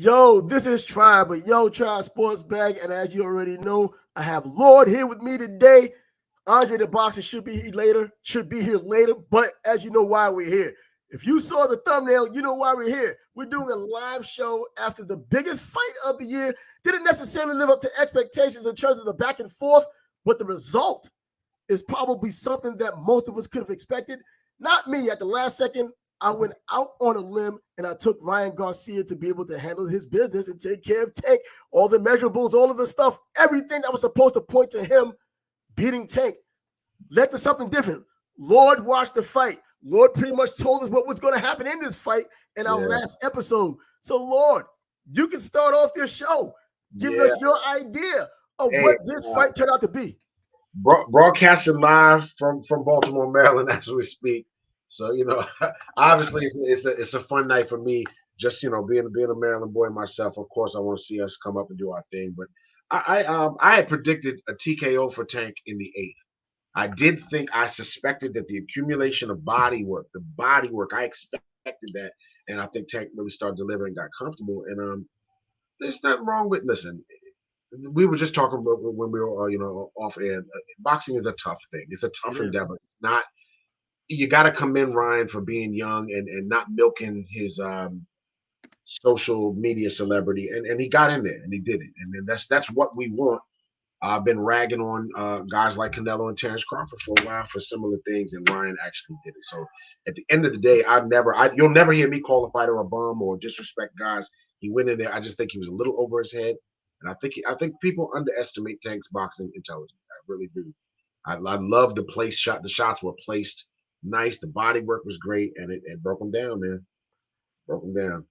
Yo, this is Tribe, but Yo Tribe Sports Bag, and as you already know, I have Lord here with me today. Andre the Boxer should be here later, but as you know why we're here. If you saw the thumbnail, you know why we're here. We're doing a live show after the biggest fight of the year. Didn't necessarily live up to expectations in terms of the back and forth, but the result is probably something that most of us could have expected. Not me. At the last second, I went out on a limb and I took Ryan Garcia to be able to handle his business and take care of Tank, all the measurables, all of the stuff, everything that was supposed to point to him beating Tank led to something different. Lord watched the fight. Lord pretty much told us what was going to happen in this fight in our last episode. So, Lord, you can start off this show giving us your idea of what this fight turned out to be. Broadcasting live from Baltimore, Maryland, as we speak. So obviously it's a fun night for me. Just being a Maryland boy myself. Of course, I want to see us come up and do our thing. But I had predicted a TKO for Tank in the 8th. I suspected that the accumulation of body work, I expected that, and I think Tank really started delivering, got comfortable, and there's nothing wrong with listen. We were just talking about when we were off air. Boxing is a tough thing. It's a tough endeavor. It's not. You got to commend Ryan for being young and not milking his social media celebrity, and he got in there and he did it, and then that's what we want. I've been ragging on guys like Canelo and Terrence Crawford for a while for similar things, and Ryan actually did it. So at the end of the day, you'll never hear me call a fighter a bum or disrespect guys. He went in there. I just think he was a little over his head, and I think people underestimate Tank's boxing intelligence. I really do. I love the shot. The shots were placed nice. The body work was great, and it broke him down, man. Broke him down.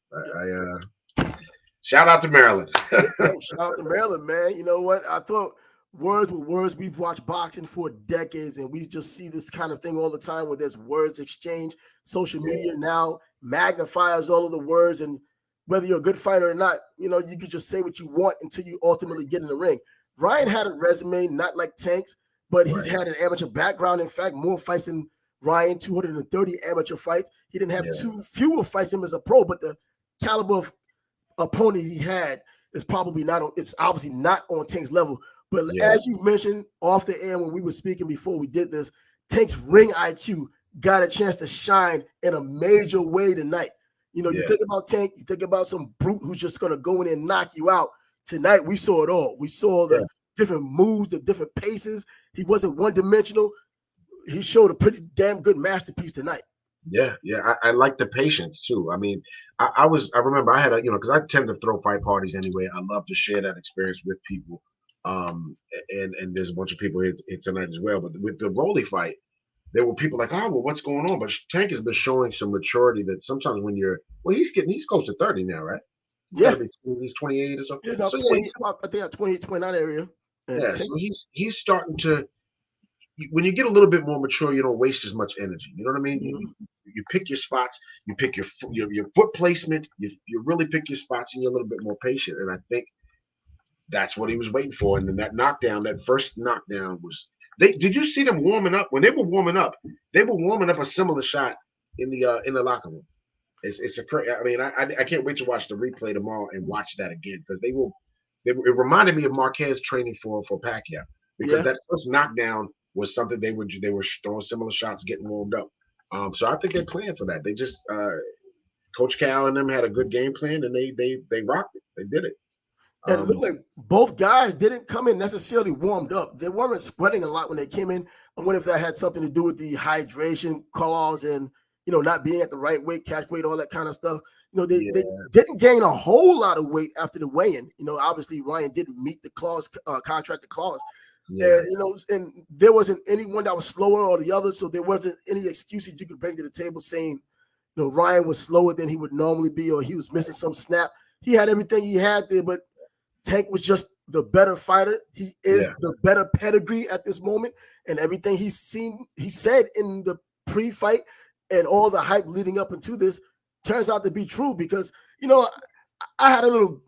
Shout out to Maryland. Shout out to Maryland, man. You know what? I thought words were words. We've watched boxing for decades, and we just see this kind of thing all the time where there's words exchange. Social media now magnifies all of the words, and whether you're a good fighter or not, you could just say what you want until you ultimately get in the ring. Ryan had a resume, not like Tank's, but he's had an amateur background. In fact, more fights than Ryan, 230 amateur fights. He didn't have fewer fights than him as a pro, but the caliber of opponent he had is probably it's obviously not on Tank's level. But as you mentioned off the air when we were speaking before we did this, Tank's ring IQ got a chance to shine in a major way tonight. You think about Tank, you think about some brute who's just going to go in and knock you out. Tonight, we saw it all. We saw the different moves, the different paces. He wasn't one-dimensional. He showed a pretty damn good masterpiece tonight. Yeah. I like the patience too. I mean, I remember I had because I tend to throw fight parties anyway. I love to share that experience with people. And there's a bunch of people here tonight as well. But with the Rolly fight, there were people like, oh, well, what's going on? But Tank has been showing some maturity that sometimes when he's close to 30 now, right? He's 28 or something. Yeah, about 20, I think 28, 29 area. So he's starting to. When you get a little bit more mature, you don't waste as much energy. You know what I mean? You pick your spots, you pick your foot placement, you really pick your spots, and you're a little bit more patient. And I think that's what he was waiting for. And then that first knockdown was. Did you see them warming up? When they were warming up a similar shot in the locker room. It's a crazy. I mean, I can't wait to watch the replay tomorrow and watch that again because it reminded me of Marquez training for Pacquiao because that first knockdown was something they were throwing similar shots, getting warmed up. So I think they planned for that. They just Coach Cal and them had a good game plan, and they rocked it. They did it. And it looked like both guys didn't come in necessarily warmed up. They weren't sweating a lot when they came in. I wonder if that had something to do with the hydration clause and not being at the right weight, catch weight, all that kind of stuff. They didn't gain a whole lot of weight after the weigh-in. Obviously Ryan didn't meet the clause, contracted clause. And there wasn't anyone that was slower or the other, so there wasn't any excuses you could bring to the table saying, Ryan was slower than he would normally be or he was missing some snap. He had everything he had there, but Tank was just the better fighter. He is the better pedigree at this moment, and everything he said in the pre-fight and all the hype leading up into this turns out to be true because, I had a little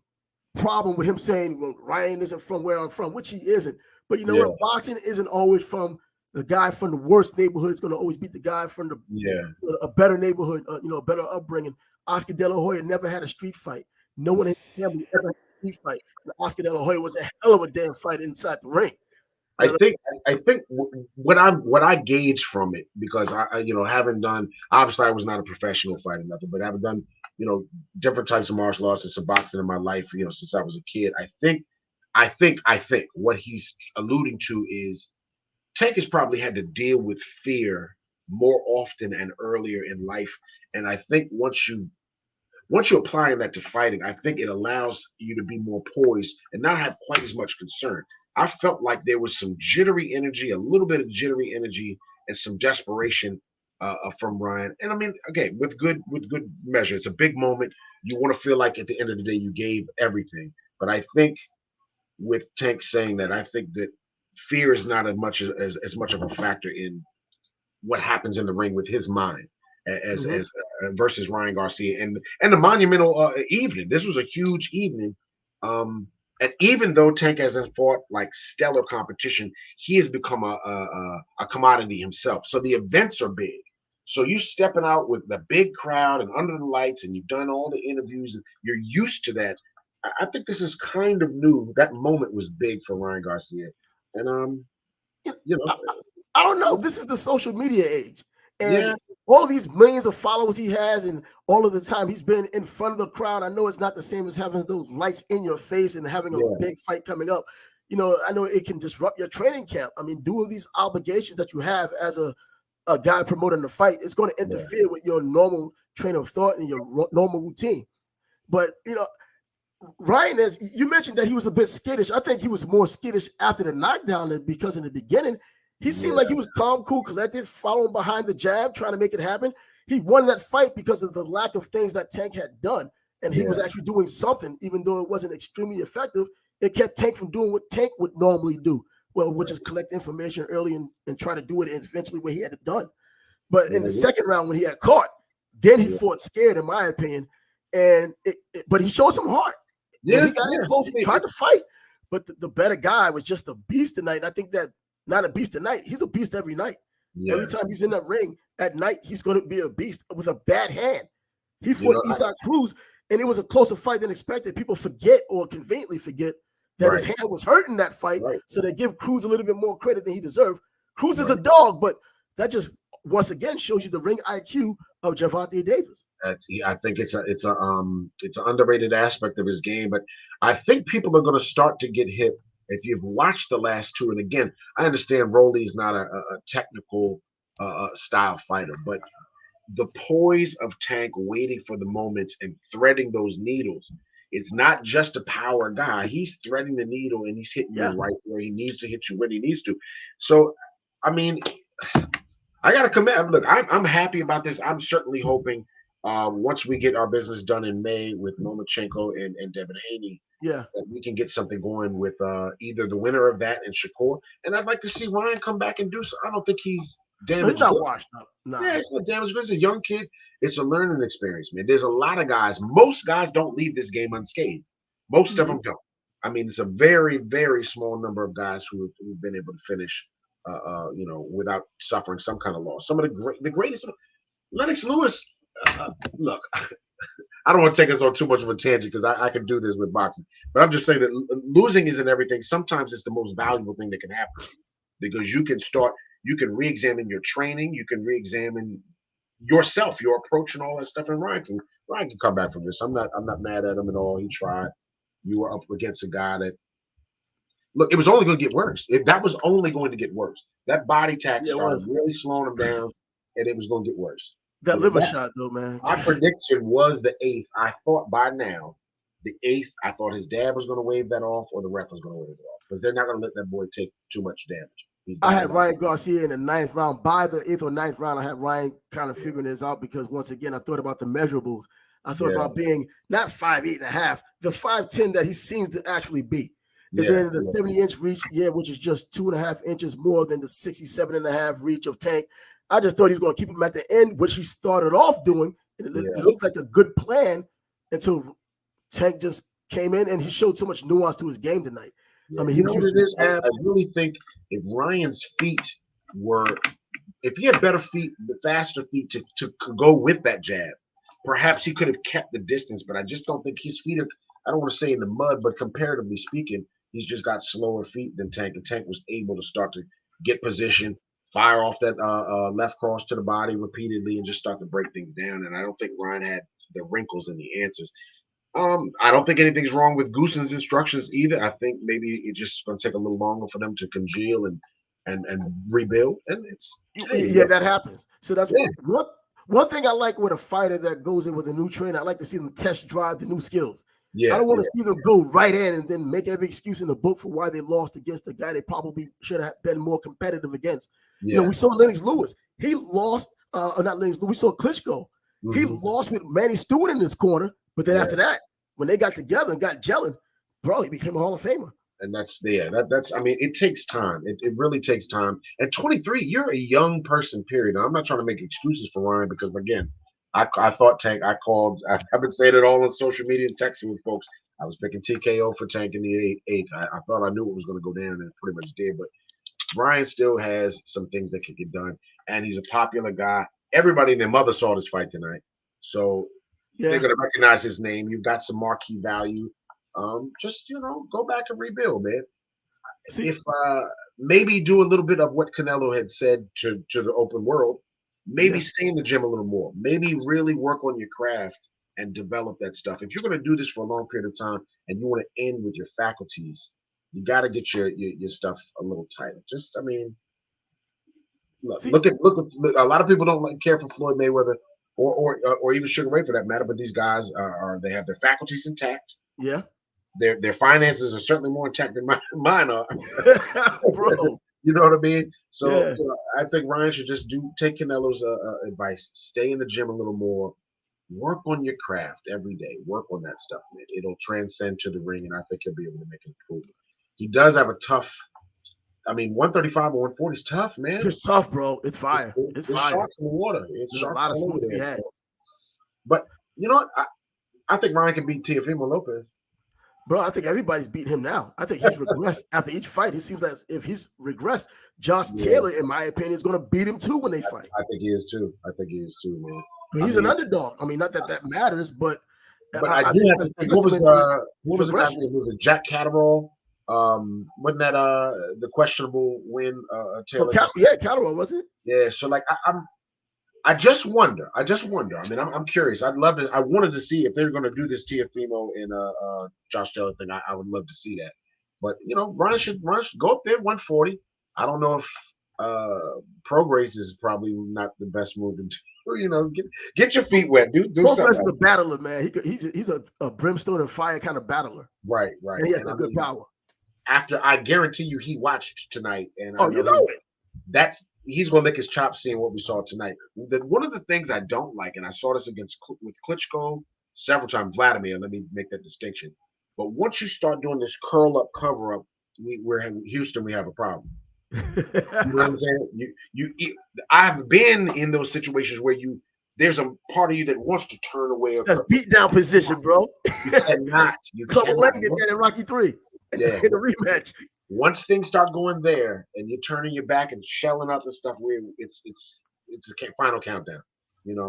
problem with him saying, well, Ryan isn't from where I'm from, which he isn't. But you know what? Boxing isn't always from the guy from the worst neighborhood. It's going to always beat the guy from a better neighborhood, a better upbringing. Oscar De La Hoya never had a street fight. no one in his family ever had a street fight. And Oscar De La Hoya was a hell of a damn fight inside the ring. I You know, think what I gauge from it, because I having done, obviously I was not a professional fighter nothing, but having done different types of martial arts and some boxing in my life, since I was a kid. I think what he's alluding to is Tank has probably had to deal with fear more often and earlier in life, and I think once you're applying that to fighting, I think it allows you to be more poised and not have quite as much concern. I felt like there was some jittery energy, a little bit of jittery energy, and some desperation from Ryan. And I mean, again, with good measure, it's a big moment. You want to feel like at the end of the day you gave everything. But I think with Tank saying that, I think that fear is not as much of a factor in what happens in the ring with his mind mhm. as versus Ryan Garcia and the monumental evening. This was a huge evening, and even though Tank hasn't fought like stellar competition, he has become a commodity himself. So the events are big. So you stepping out with the big crowd and under the lights, and you've done all the interviews, and you're used to that. I think this is kind of new. That moment was big for Ryan Garcia, and You know, you I, know, I don't know. This is the social media age, and yeah, all of these millions of followers he has, and all of the time he's been in front of the crowd. I know it's not the same as having those lights in your face and having a yeah, big fight coming up. I know it can disrupt your training camp. I mean, doing these obligations that you have as a guy promoting the fight, it's going to yeah, interfere with your normal train of thought and your normal routine. But Ryan, as you mentioned that he was a bit skittish. I think he was more skittish after the knockdown than because in the beginning he seemed like he yeah, was calm, cool, collected, following behind the jab, trying to make it happen. He won that fight because of the lack of things that Tank had done, and he was yeah. actually doing something, even though it wasn't extremely effective. It kept Tank from doing what Tank would normally do, well, which is collect information early and try to do it eventually where he had it done. But in the Yeah, second round, when he had caught, then he yeah, fought scared, in my opinion. But he showed some heart. When yeah, he got in yeah. close, he tried to fight. But the better guy was just a beast tonight. And I think that not a beast tonight. He's a beast every night. Every Yeah. time he's in that ring at night, he's going to be a beast with a bad hand. He You fought know, Isaac Cruz, and it was a closer fight than expected. People forget or conveniently forget that his right, hand was hurt in that fight, right, so they give Cruz a little bit more credit than he deserved. Cruz is a right. dog, but that just once again shows you the ring IQ of Gervonta Davis. I think it's an underrated aspect of his game, but I think people are going to start to get hip if you've watched the last two. And again, I understand Rolly's not a technical style fighter, but the poise of Tank waiting for the moments and threading those needles. It's not just a power guy. He's threading the needle and he's hitting you Yeah, right where he needs to hit you when he needs to. So, I mean, I got to commit. Look, I'm happy about this. I'm certainly hoping once we get our business done in May with Lomachenko and Devin Haney, yeah. that we can get something going with either the winner of that and Shakur. And I'd like to see Ryan come back and do so. I don't think he's No, he's damaged not goods. washed up. Nah. Yeah, it's not damaged goods. He's a young kid. It's a learning experience, man. There's a lot of guys. Most guys don't leave this game unscathed. Most of Mhm. them don't. I mean, it's a very, very small number of guys who've been able to finish, without suffering some kind of loss. Some of the greatest, Lennox Lewis. Look, I don't want to take us on too much of a tangent because I can do this with boxing, but I'm just saying that losing isn't everything. Sometimes it's the most valuable thing that can happen because you can re-examine your training, you can re-examine yourself, your approach, and all that stuff. And Ryan can come back from this. I'm not mad at him at all. He tried. You were up against a guy that look. It was only going to get worse. That was only going to get worse. That body tax Yeah, it started was. really slowing him down, and it was going to get worse. That So liver that shot, though, man. my prediction was the eighth. I thought by now, the eighth. I thought his dad was going to wave that off, or the ref was going to wave it off because they're not going to let that boy take too much damage. He's I got had enough. Ryan Garcia in the ninth round. By the eighth or ninth round, I had Ryan kind of figuring this out because once again, I thought about the measurables. I thought Yeah, about being not 5'8.5", the 5'10" that he seems to actually be. And yeah, then the 70-inch reach, yeah, which is just 2.5 inches more than the 67.5 reach of Tank. I just thought he was going to keep him at the end, which he started off doing. And it yeah. looked like a good plan until Tank just came in and he showed so much nuance to his game tonight. I Yeah, mean, he you was know what using it is? jab. I really think if Ryan's feet were, if he had better feet, faster feet to go with that jab, perhaps he could have kept the distance, but I just don't think his feet are. I don't want to say in the mud, but comparatively speaking, he's just got slower feet than Tank. And Tank was able to start to get position, fire off that left cross to the body repeatedly, and just start to break things down. And I don't think Ryan had the wrinkles and the answers. I don't think anything's wrong with Goosen's instructions either. I think maybe it's just going to take a little longer for them to congeal and rebuild. And it's Yeah, that happens. So that's yeah, one thing I like with a fighter that goes in with a new trainer. I like to see them test drive the new skills. yeah, I don't want to see them go right in and then make every excuse in the book for why they lost against the guy they probably should have been more competitive against. yeah. We saw Lennox Lewis. He lost, or not Lennox Lewis. We saw Klitschko. He lost with Manny Stewart in his corner, but then after that, when they got together and got gelling, bro, he became a Hall of Famer. And that's that's. I mean, it takes time. It really takes time. At 23, you're a young person. Period. And I'm not trying to make excuses for Ryan because again, I thought Tank. I've been saying it all on social media and texting with folks. I was picking TKO for Tank in the eighth. I thought I knew it was going to go down, and it pretty much did. But Ryan still has some things that can get done, and he's a popular guy. Everybody and their mother saw this fight tonight, so they're going to recognize his name. You've got some marquee value. Just go back and rebuild, man. See, If maybe do a little bit of what Canelo had said to the open world, maybe stay in the gym a little more, maybe really work on your craft and develop that stuff. If you're going to do this for a long period of time and you want to end with your faculties, you got to get your stuff a little tighter. Just, I mean, look at a lot of people don't care for Floyd Mayweather or even Sugar Ray for that matter, but these guys they have their faculties intact. Yeah. Their finances are certainly more intact than mine are. Bro. You know what I mean? So I think Ryan should just take Canelo's advice. Stay in the gym a little more. Work on your craft every day. Work on that stuff, man. It'll transcend to the ring, and I think he'll be able to make an improvement. He does have a tough. I mean, 135 or 140 is tough, man. It's tough, bro. It's fire. It's fire. Sharks in the water. There's a lot of smoke to be had. But you know what? I think Ryan can beat Teofimo Lopez. Bro, I think everybody's beat him now. I think he's regressed after each fight. It seems like if he's regressed, Josh Taylor, in my opinion, is going to beat him too when they fight. I think he is too. Man. He's an underdog. I mean, not that matters, but I do have to think. What was the guy's name? Was it Jack Catterall? Wasn't that the questionable win? Taylor. Catterall, was it? Yeah. So like, I just wonder. I mean, I'm curious. I wanted to see if they're going to do this Teofimo and Josh Taylor thing. I would love to see that. But Ryan should go up there 140. I don't know if Prograis is probably not the best move to get your feet wet. Do something. Prograis is a battler, man. He's a brimstone and fire kind of battler. Right. And he has good power. After I guarantee you, he watched tonight, and he's gonna lick his chops seeing what we saw tonight. One of the things I don't like, and I saw this with Klitschko several times, Vladimir. Let me make that distinction. But once you start doing this curl up, cover up, we're in Houston. We have a problem. You know what I'm saying? I've been in those situations where there's a part of you that wants to turn away. That's beat down position, bro. You cannot. Let me get that in Rocky 3. In the rematch. Once things start going there and you're turning your back and shelling up and stuff, it's a final countdown.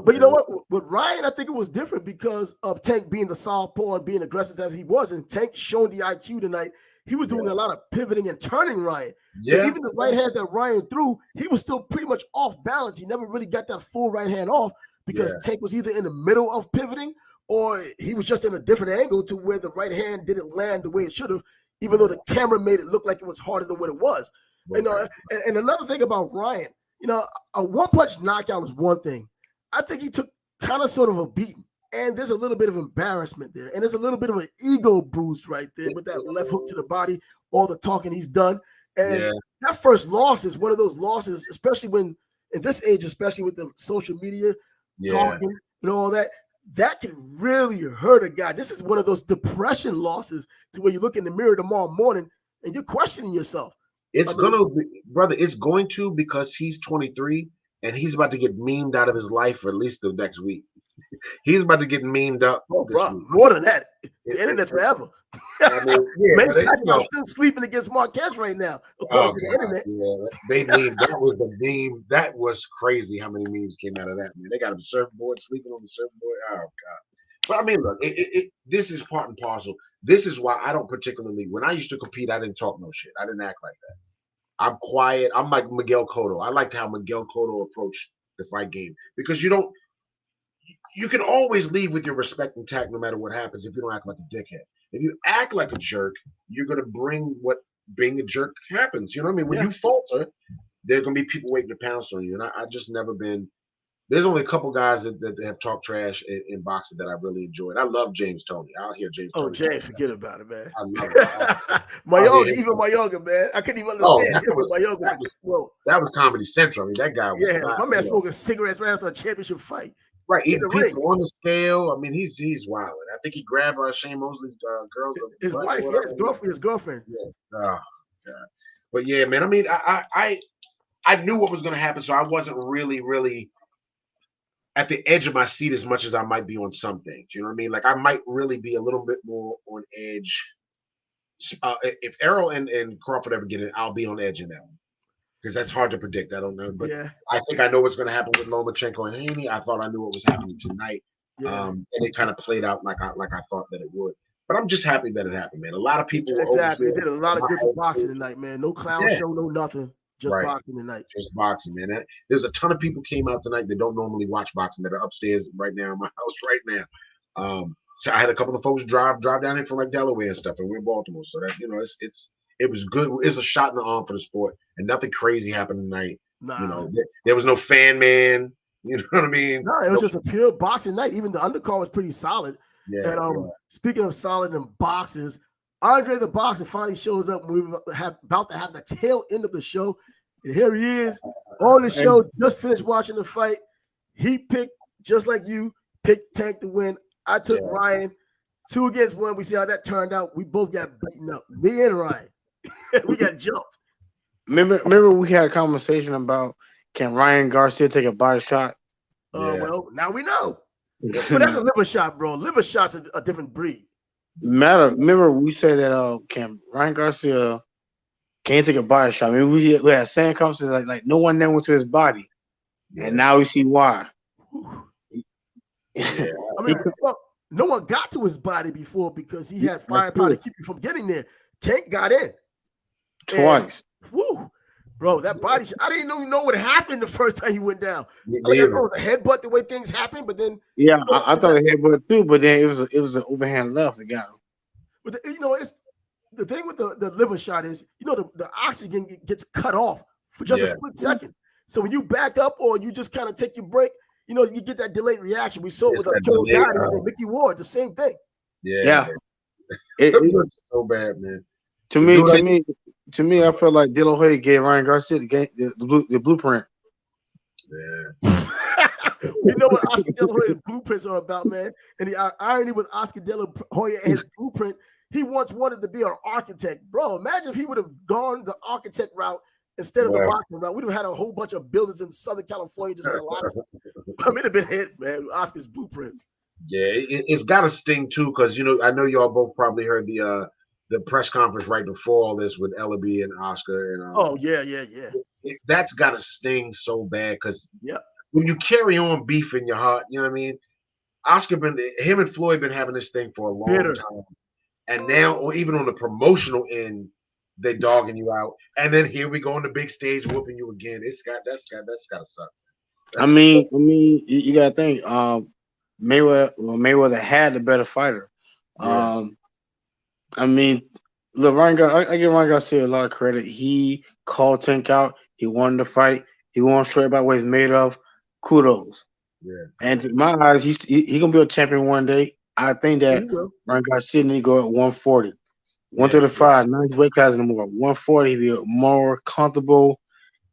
But you know what? With Ryan, I think it was different because of Tank being the southpaw and being aggressive as he was, and Tank showing the IQ tonight. He was doing a lot of pivoting and turning Ryan. So even the right hand that Ryan threw, he was still pretty much off balance. He never really got that full right hand off because Tank was either in the middle of pivoting or he was just in a different angle to where the right hand didn't land the way it should have, even though the camera made it look like it was harder than what it was. And another thing about Ryan, a one-punch knockout is one thing. I think he took kind of sort of a beating. And there's a little bit of embarrassment there. And there's a little bit of an ego boost right there with that left hook to the body, all the talking he's done. And that first loss is one of those losses, especially when, in this age, especially with the social media talking and all that, that can really hurt a guy. This is one of those depression losses to where you look in the mirror tomorrow morning and you're questioning yourself. It's going to because he's 23 and he's about to get memed out of his life for at least the next week. He's about to get memed up. Oh, This bro, week. more than that. The It's- internet's it's- forever. I mean, yeah, Man, but they, I'm still sleeping against Marquez right now, according oh to the god, internet. yeah, they meme. That was the meme. That was crazy. How many memes came out of that, man? They got a surfboard, sleeping on the surfboard. Oh god. But I mean, look, this is part and parcel. This is why I don't particularly. When I used to compete, I didn't talk no shit. I didn't act like that. I'm quiet. I'm like Miguel Cotto. I liked how Miguel Cotto approached the fight game because you don't. You can always leave with your respect intact no matter what happens if you don't act like a dickhead. If you act like a jerk, you're gonna bring what being a jerk happens. You know what I mean? When Yeah. you falter, there's gonna be people waiting to pounce on you. And I just never been. There's only a couple guys that have talked trash in boxing that I really enjoyed. I love James Toney. I'll hear James Oh, Toney. James, forget about it, man. I love it. Mayoga, even Mayoga, man. I couldn't even understand him. Mayoga. That was Comedy Central. I mean, that guy was my man smoking cigarettes right after a championship fight. Right, eating pizza on the scale. I mean, he's wild. I think he grabbed Shane Mosley's girl's his wife, his girlfriend. Yeah. Oh god. But yeah, man. I mean, I knew what was going to happen, so I wasn't really at the edge of my seat as much as I might be on some things. You know what I mean? Like I might really be a little bit more on edge. If Errol and Crawford ever get it, I'll be on edge in that one. Because that's hard to predict. I don't know. But I think I know what's going to happen with Lomachenko and Haney. I thought I knew what was happening tonight. And it kind of played out like I thought that it would. But I'm just happy that it happened, man. A lot of people They did a lot of good for boxing tonight, man. No clown show, no nothing. Just boxing tonight. Just boxing, man. There's a ton of people came out tonight that don't normally watch boxing that are upstairs right now in my house right now. So I had a couple of folks drive down here from like Delaware and stuff, and we're in Baltimore. So that it was good. It was a shot in the arm for the sport, and nothing crazy happened tonight. Nah. You know, there was no fan man. You know what I mean? No, it was just a pure boxing night. Even the undercard was pretty solid. Yeah. And speaking of solid and boxes, Andre the Boxer finally shows up when we were about to have the tail end of the show. And here he is on the show, just finished watching the fight. He picked, just like you, picked Tank to win. I took Ryan 2 against 1. We see how that turned out. We both got beaten up. Me and Ryan. We got jumped. Remember we had a conversation about can Ryan Garcia take a body shot? Well, now we know. But that's a liver shot, bro. Liver shot's a different breed. Remember we said that can Ryan Garcia can't take a body shot. I mean, we had the same conversation like no one then went to his body. And now we see why. I mean, no one got to his body before because he had firepower to keep you from getting there. Tank got in. Twice. Woo. Bro, that body shot, I didn't even know what happened the first time he went down. I thought it was a headbutt the way things happen, but then I thought a headbutt too, but then it was an overhand left that got him. But it's the thing with the liver shot is the oxygen gets cut off for just a split second. So when you back up or you just kind of take your break, you get that delayed reaction. We saw it with Joe Gotti and Mickey Ward, the same thing. It looks so bad, man. To me, I feel like De La Hoya gave Ryan Garcia the blueprint. Yeah. We know what Oscar De La Hoya's blueprints are about, man. And the irony with Oscar De La Hoya and his blueprint, he once wanted to be an architect. Bro, imagine if he would have gone the architect route instead of the boxing route. We'd have had a whole bunch of buildings in Southern California just collapsed. I mean, it'd have been hit, man. Oscar's blueprints. Yeah, it's got to sting too, because I know y'all both probably heard the press conference right before all this with Ellaby and Oscar and that's got to sting so bad because when you carry on beef in your heart, you know what I mean. Oscar him and Floyd been having this thing for a long time, and now or even on the promotional end, they dogging you out, and then here we go on the big stage whooping you again. That's got to suck. I mean, you gotta think. Mayweather had the better fighter. I mean, look, I give Ryan Garcia a lot of credit. He called Tank out. He won the fight. He won straight about what he's made of. Kudos. Yeah. And to my eyes, he gonna be a champion one day. I think that Ryan Garcia need to go at 140. 135, not his weight class anymore. 140, he'll be more comfortable.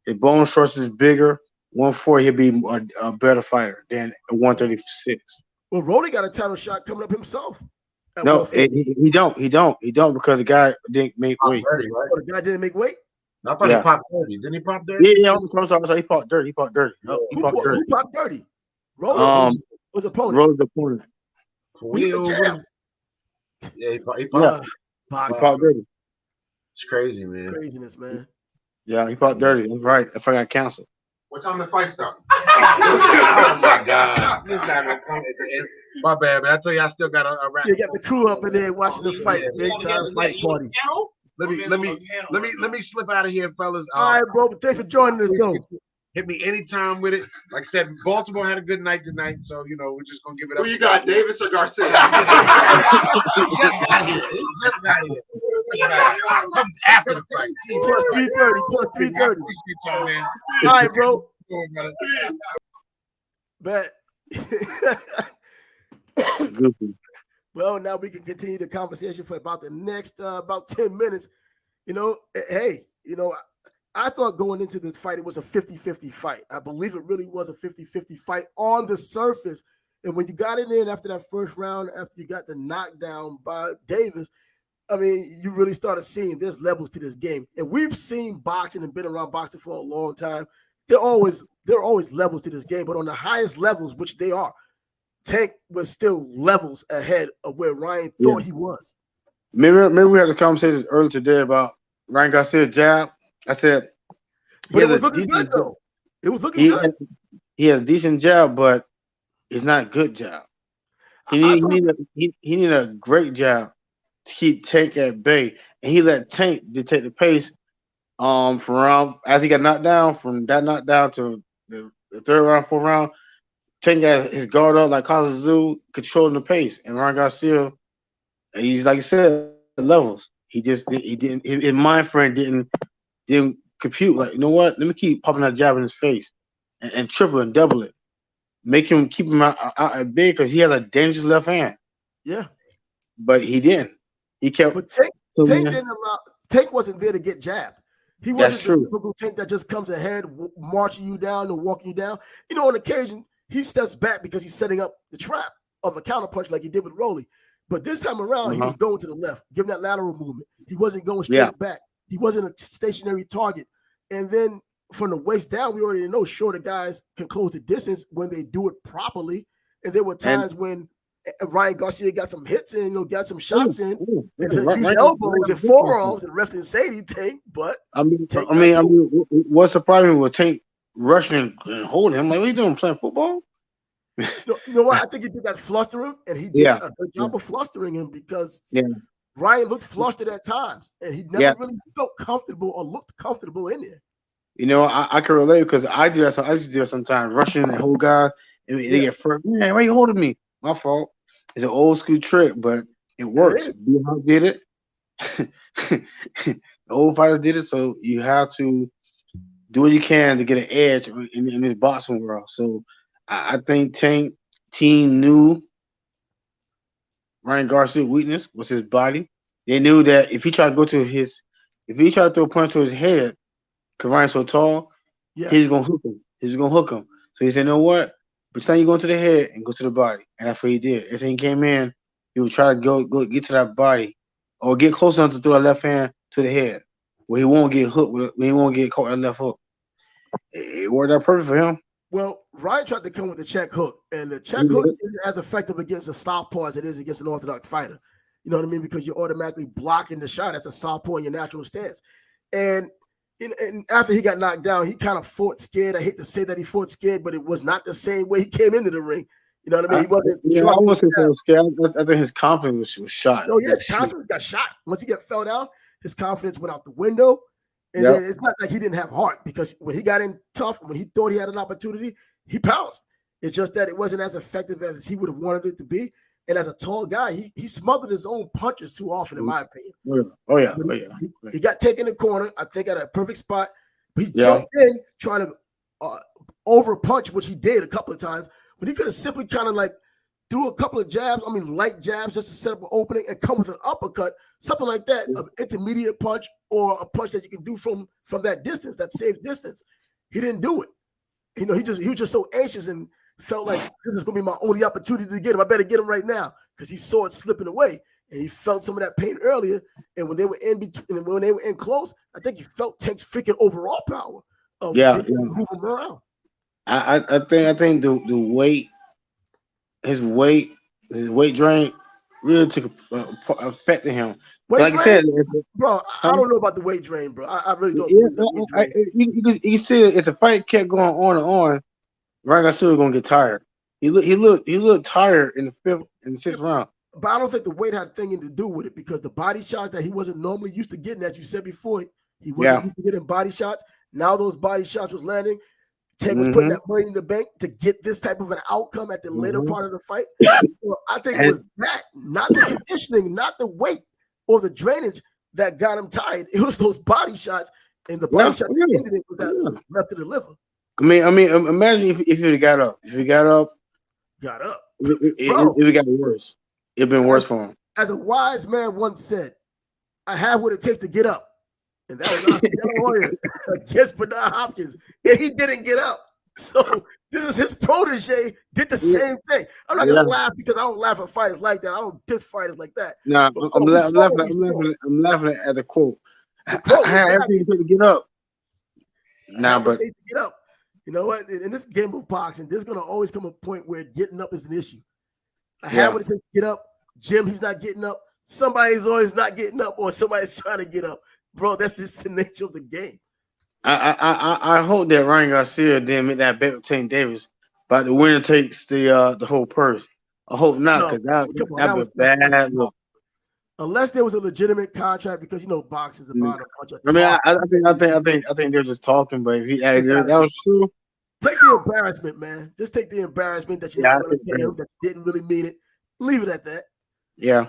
His bone structure is bigger. 140, he'll be a better fighter than 136. Well, Rolly got a title shot coming up himself. No, he don't because the guy didn't make weight. 30, right? The guy didn't make weight? I thought he popped 30. Didn't he pop 30? Yeah, I'm sorry. He popped dirty. He popped dirty. Who popped dirty? Rolly? Was opponent. Rose opponent. He's a champ. Yeah, he Yeah. popped. Boxing. He fought dirty. It's crazy, man. Craziness, man. Yeah, he fought dirty. That's right. If I got canceled. What time the fight start? Oh my God. This not gonna come at the end. My bad, man. I tell you, I still got a rap. You got the crew up in there watching the fight. Big time fight party. Let me slip out of here, fellas. All right, bro. Thanks for joining us, though. Hit me anytime with it. Like I said, Baltimore had a good night tonight, so we're just gonna give it up. Who you got, Davis or Garcia? Just got here. Comes after the fight. Plus 330. Plus 330. Appreciate y'all, man. All right, bro. Bet. Well, now we can continue the conversation for about the next about 10 minutes. Hey, I thought going into this fight, it was a 50-50 fight. I believe it really was a 50-50 fight on the surface. And when you got in there after that first round, after you got the knockdown by Davis, I mean, you really started seeing there's levels to this game. And we've seen boxing and been around boxing for a long time. There are always levels to this game, but on the highest levels, which they are, Tank was still levels ahead of where Ryan thought he was. Maybe we had a conversation earlier today about Ryan Garcia jab. I said, but it was looking good though. It was looking good. He has a decent jab, but it's not a good jab. He needed a great jab to keep Tank at bay, and he let Tank dictate the pace. From around as he got knocked down, from that knockdown to the third round, fourth round, Tank got his guard up like Kazuzu, controlling the pace, and Ryan Garcia, he's like you said, levels. He didn't. His mind frame didn't compute. Like, you know what? Let me keep popping that jab in his face and triple and double it. Keep him out at big because he has a dangerous left hand. Yeah, but he didn't. He kept. But Tank didn't allow. Tank wasn't there to get jabbed. He wasn't the typical Tank that just comes ahead, marching you down and walking you down. On occasion, he steps back because he's setting up the trap of a counterpunch like he did with Rolly. But this time around, he was going to the left, giving that lateral movement. He wasn't going straight back. He wasn't a stationary target. And then from the waist down, we already know shorter guys can close the distance when they do it properly. And there were times when Ryan Garcia got some hits and got some shots in, and used elbows and forearms, and ref didn't say anything. But what surprised me was Tank rushing and holding him. Like, what are you doing? Playing football? You know what? I think he did that fluster him, and he did a good job of flustering him because Ryan looked flustered at times, and he never really felt comfortable or looked comfortable in there. I can relate because I do that. I used to do that sometimes, rushing and hold guys, and they get first. Man, why are you holding me? My fault. It's an old school trick, but it works. Bill did it. The old fighters did it, so you have to do what you can to get an edge in this boxing world. So I think Tank team knew Ryan Garcia's weakness was his body. They knew that if he tried to throw a punch to his head, because Ryan's so tall, he's gonna hook him. So he said, you know what? Pretend you go to the head and go to the body. And that's what he did. If he came in, he would try to go get to that body or get close enough to throw a left hand to the head where he won't get hooked, where he won't get caught in the left hook. It worked out perfect for him. Well, Ryan tried to come with the check hook, and the check hook isn't as effective against a southpaw as it is against an orthodox fighter. You know what I mean? Because you're automatically blocking the shot as a southpaw in your natural stance. And after he got knocked down, he kind of fought scared. I hate to say that he fought scared, but it was not the same way he came into the ring. You know what I mean? He wasn't. I wasn't so scared. I think his confidence was shot. Oh, yeah, his confidence got shot. Once he fell down, his confidence went out the window. And then it's not like he didn't have heart, because when he got in tough, when he thought he had an opportunity, he pounced. It's just that it wasn't as effective as he would have wanted it to be. And as a tall guy, he smothered his own punches too often, in my opinion. Oh yeah. He got taken in the corner, I think, at a perfect spot. He jumped in trying to over punch, which he did a couple of times, but he could have simply kind of like threw a couple of jabs, light jabs, just to set up an opening and come with an uppercut, something like that, an intermediate punch or a punch that you can do from that distance, that safe distance. He didn't do it. He was just so anxious and felt like this is going to be my only opportunity to get him. I better get him right now, because he saw it slipping away, and he felt some of that pain earlier. And when they were in between, and when they were in close, I think he felt Tank's freaking overall power of moving him around. I think the weight his weight drain really took affected him. Weight Like I drain, said, bro. I don't know about the weight drain, bro. I really don't yeah, believe the weight drain. you see, if the fight kept going on and on, Ryan Garcia was gonna get tired. He looked tired in the fifth and sixth round. But I don't think the weight had anything to do with it because the body shots that he wasn't normally used to getting, as you said before, he wasn't used to getting body shots. Now those body shots was landing. Tank was putting that money in the bank to get this type of an outcome at the later part of the fight. So I think it was that, not the conditioning, not the weight or the drainage that got him tired. It was those body shots, and the body shot that ended it with that left to the liver. I mean, imagine if he would got up. If he got up, it got worse. It'd been worse for him. As a wise man once said, I have what it takes to get up. And that was Warrior against Bernard Hopkins. And he didn't get up. So this is his protege, did the same thing. I'm not gonna laugh because I don't laugh at fighters like that. I don't diss fighters like that. No, I'm laughing at the quote. I had everything to get up. But to get up. You know what? In this game of boxing, there's gonna always come a point where getting up is an issue. I have what it takes to get up. Jim, he's not getting up. Somebody's always not getting up, or somebody's trying to get up. Bro, that's just the nature of the game. I hope that Ryan Garcia didn't make that bet with Tank Davis, but the winner takes the whole purse. I hope not, because that was bad look. Unless there was a legitimate contract, because you know boxing is about a bunch of. I think they're just talking, but if that was true. Take the embarrassment, man. Just take the embarrassment that you that didn't really mean it. Leave it at that. Yeah,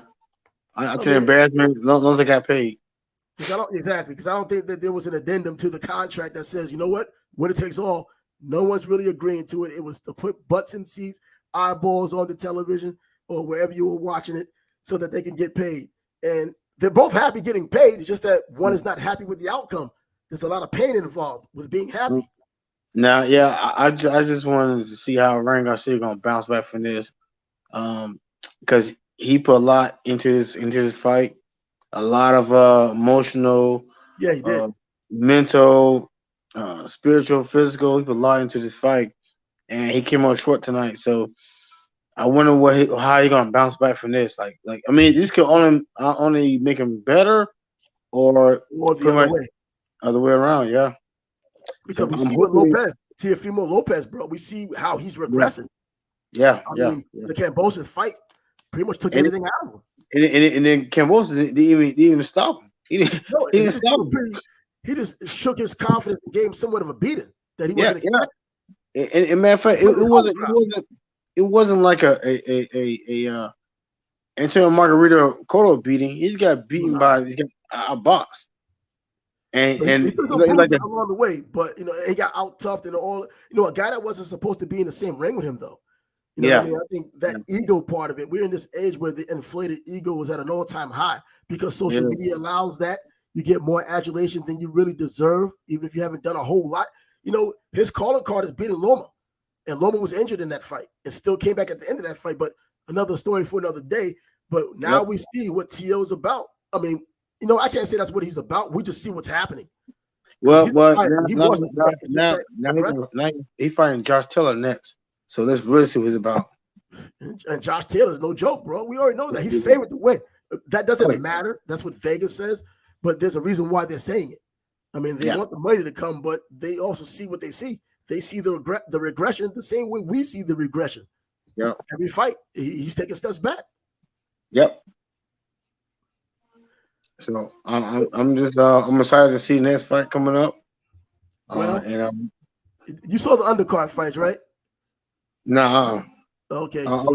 I take embarrassment as long as I got paid. Because I don't think that there was an addendum to the contract that says, you know what, when it takes all, no one's really agreeing to it. It was to put butts in seats, eyeballs on the television or wherever you were watching it, so that they can get paid. And they're both happy getting paid. It's just that one is not happy with the outcome. There's a lot of pain involved with being happy. Now, I just wanted to see how Ryan Garcia gonna bounce back from this, because he put a lot into his fight, a lot of emotional, he did, mental, spiritual, physical. He put a lot into this fight, and he came out short tonight. So I wonder how he gonna bounce back from this. Like I mean, this could only make him better, or the other way around. Yeah. Because we see with Lopez, Teofimo Lopez, bro, we see how he's regressing. Yeah, I mean, the Kambosos fight pretty much took everything out of him. And then Kambosos didn't even stop him. He didn't stop him. He just shook his confidence and gave him somewhat of a beating that he wasn't expecting. And matter of fact, it wasn't like a Antonio Margarito Cotto beating. He got beaten by a box. And he took along the way, but he got out toughed and all. A guy that wasn't supposed to be in the same ring with him, though. I think that ego part of it. We're in this age where the inflated ego is at an all-time high because social media allows that. You get more adulation than you really deserve, even if you haven't done a whole lot. His calling card is beating Loma, and Loma was injured in that fight and still came back at the end of that fight. But another story for another day. But now we see what T.O. is about. I mean, I can't say that's what he's about. We just see what's happening. Well, now he's fighting Josh Taylor next. So let's really see what he's about. And Josh Taylor's no joke, bro. We already know that. He's favored to win. That doesn't matter. That's what Vegas says. But there's a reason why they're saying it. I mean, they want the money to come, but they also see what they see. They see the regression the same way we see the regression. Yeah. Every fight, he's taking steps back. Yep. So I'm excited to see the next fight coming up. You saw the undercard fights, right? No. Okay. I was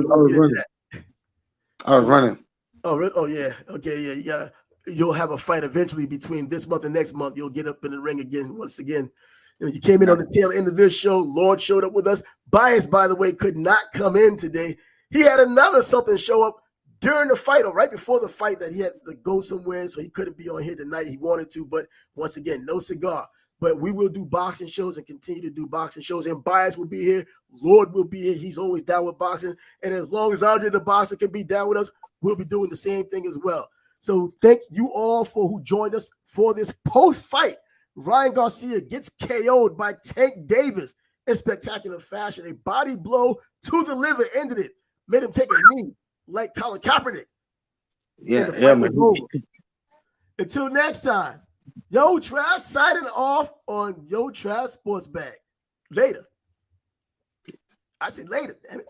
running. Oh yeah. Okay, yeah. You'll have a fight eventually between this month and next month. You'll get up in the ring again once again. You came in on the tail end of this show. Lord showed up with us. Bias, by the way, could not come in today. He had another something show up during the fight or right before the fight that he had to go somewhere, so he couldn't be on here tonight. He wanted to, but once again, no cigar. But we will do boxing shows and continue to do boxing shows. And Bias will be here. Lord will be here. He's always down with boxing. And as long as Andre the Boxer can be down with us, we'll be doing the same thing as well. So thank you all for who joined us for this post-fight. Ryan Garcia gets KO'd by Tank Davis in spectacular fashion. A body blow to the liver ended it. made him take a knee like Colin Kaepernick. Yeah, and the yeah, fight man. was over. Until next time, Yo Trav signing off on Yo Trav Sports Bag. Later. I said later, damn it.